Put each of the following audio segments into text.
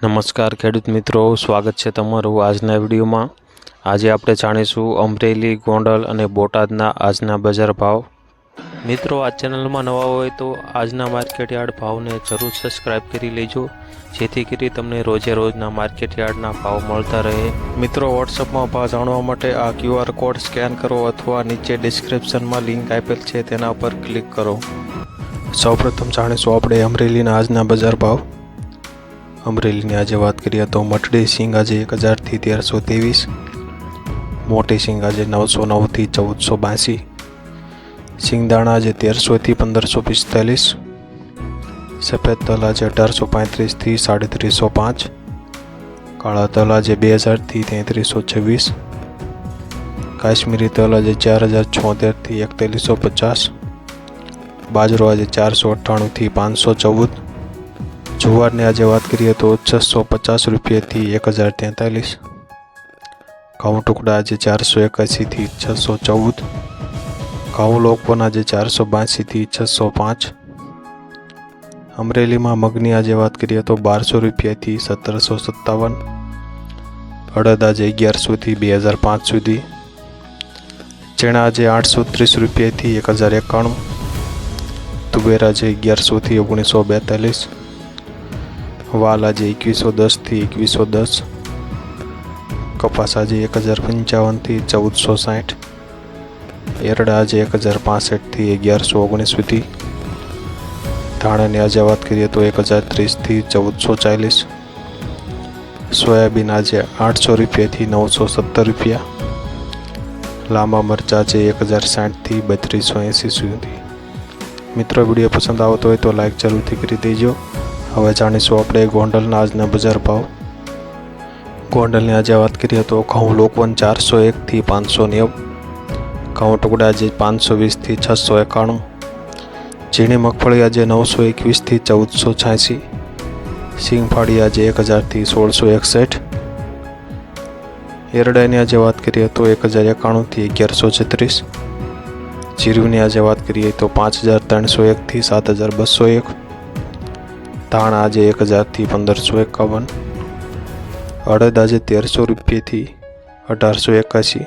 નમસ્કાર ખેડૂત મિત્રો, સ્વાગત છે તમારું આજના વિડીયોમાં। આજે આપણે જાણીશું અમરેલી, ગોંડલ અને બોટાદના આજના બજાર ભાવ। મિત્રો, આ ચેનલમાં નવા હોય તો આજના માર્કેટ યાર્ડ ભાવને જરૂર સબસ્ક્રાઇબ કરી લેજો, જેથી કરી તમને રોજે રોજના માર્કેટ યાર્ડના ભાવ મળતા રહે। મિત્રો, વોટ્સઅપમાં ભાવ જાણવા માટે આ QR કોડ સ્કેન કરો અથવા નીચે ડિસ્ક્રિપ્શનમાં લિંક આપેલ છે તેના પર ક્લિક કરો। સૌપ્રથમ જાણીશું આપણે અમરેલીના આજના બજાર ભાવ। અમરેલીની આજે વાત કરીએ તો મટડી સિંગ આજે 1000 થી 1323, મોટી સિંગ આજે 909 થી 1482, સિંગદાણા આજે 1300 થી 1545, સફેદ તલ આજે 1835 થી 3305, કાળા તલ આજે 2000 થી 3326, કાશ્મીરી તલ આજે 4076 થી 4150, બાજરો આજે 498 થી 514, જુવારની આજે વાત કરીએ તો 650 રૂપિયાથી 1043, ઘઉં ટુકડા આજે 481 થી 614, ઘઉં લોકવન આજે 482 થી 605, અમરેલીમાં મગની આજે વાત કરીએ તો 1200 રૂપિયાથી 1757, અડદ આજે 1100 થી 2005 સુધી, ચણા આજે 830 રૂપિયાથી 1091, તુવેર આજે 1100 થી 1942, વાલ આજે 2110 થી 2110, કપાસ આજે 1055 થી 1460, એરડા આજે 1065 થી 1119 સુધી, ધાણાની આજે વાત કરીએ તો 1030 થી 1440, સોયાબીન આજે 800 રૂપિયાથી 970 રૂપિયા, લાંબા મરચા આજે 1060 થી 3280 સુધી। મિત્રો, વિડીયો પસંદ આવતો હોય તો લાઈક જરૂરથી કરી દેજો। હવે જાણીશું આપણે ગોંડલના આજના બજાર ભાવ। ગોંડલની આજે વાત કરીએ તો ઘઉં લોકવન 401 થી 590, ઘઉં ટુકડા આજે 520 થી 691, ઝીણી મગફળી આજે 921 થી 1486, સિંગફાળી આજે 1000 થી 1661, એરડાની આજે વાત કરીએ તો 1091 થી 1136, જીરુની આજે વાત કરીએ તો 5301 થી 7201, ધાણા આજે 1000 થી 1551, અડદ આજે 1300 રૂપિયાથી 1881,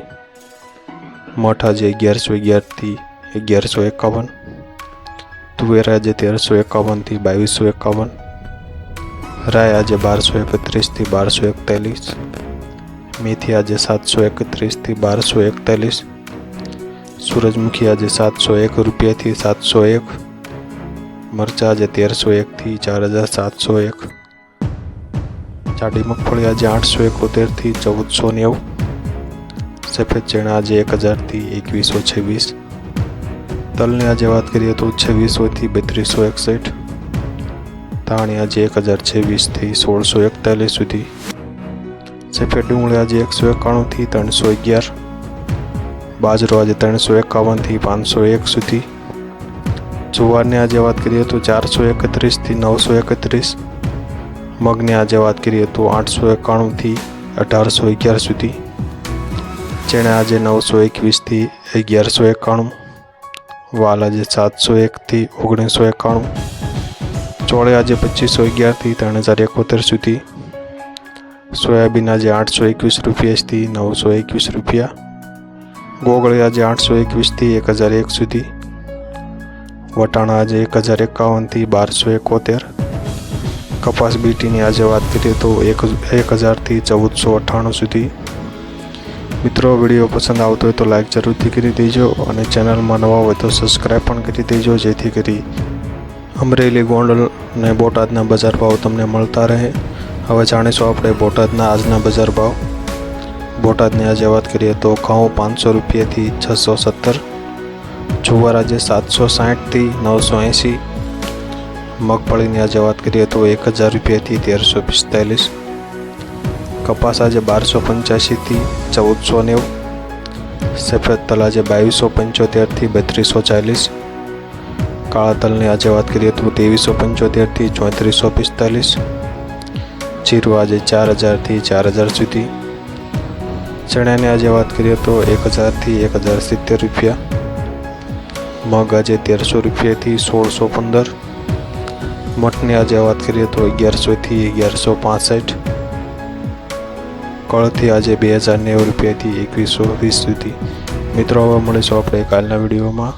મઠ આજે 1111 થી 1151, તુવેર આજે 1351 થી 2251, રાય આજે 1231 થી 1241, મેથી આજે 731 થી 1241, સૂરજમુખી આજે 701 રૂપિયાથી 701, મરચા આજે 1301 થી 4701, જાડી મગફળી આજે 871 થી 1490, સફેદ ચણા આજે 1000 થી 2126, તલની આજે વાત કરીએ તો 2600 થી 3261, ધાણી આજે 1026 થી 1641 સુધી, સફેદ ડુંગળી આજે 191 થી 311, બાજરો આજે 351 થી 501 સુધી, જુવારની આજે વાત કરીએ તો 431 થી 931, મગની આજે વાત કરીએ તો 891 થી 1811 સુધી, ચણા આજે 921 થી 1191, વાલ આજે 701 થી 1991, ચોળે આજે 2511 થી 3071 સુધી, સોયાબીન આજે 821 રૂપિયાથી 921 રૂપિયા, ગોગળી આજે 821 થી 1001 સુધી, વટાણા આજે 1051 થી 1271, કપાસ બીટીની આજે વાત કરીએ તો 1000 થી 1498 સુધી। મિત્રો, વિડીયો પસંદ આવતો હોય તો લાઈક જરૂરથી કરી દેજો અને ચેનલમાં નવા હોય તો સબસ્ક્રાઈબ પણ કરી દેજો, જેથી કરી અમરેલી, ગોંડલ અને બોટાદના બજાર ભાવ તમને મળતા રહે। હવે જાણીશું આપણે બોટાદના આજના બજાર ભાવ। બોટાદની આજે વાત કરીએ તો ઘઉં 500 રૂપિયાથી 670, જુવાર આજે 760 થી 980, મગફળીની આજે વાત કરીએ તો 1000 રૂપિયાથી 1345, કપાસ આજે 1285 થી 1490, સફેદ તલ આજે 2275 થી 3240, કાળા તલની આજે વાત કરીએ તો 2375 થી 3445, જીરું આજે 4000 થી 4000 સુધી, ચણાની આજે વાત કરીએ તો 1000 થી 1070 રૂપિયા, મગ આજે 1300 રૂપિયાથી 1615, મઠની આજે વાત કરીએ તો 1100થી 1165, કળથી આજે 2090 રૂપિયાથી 2120 સુધી। મિત્રો હવે મળીશું આપણે કાલના વિડીયોમાં।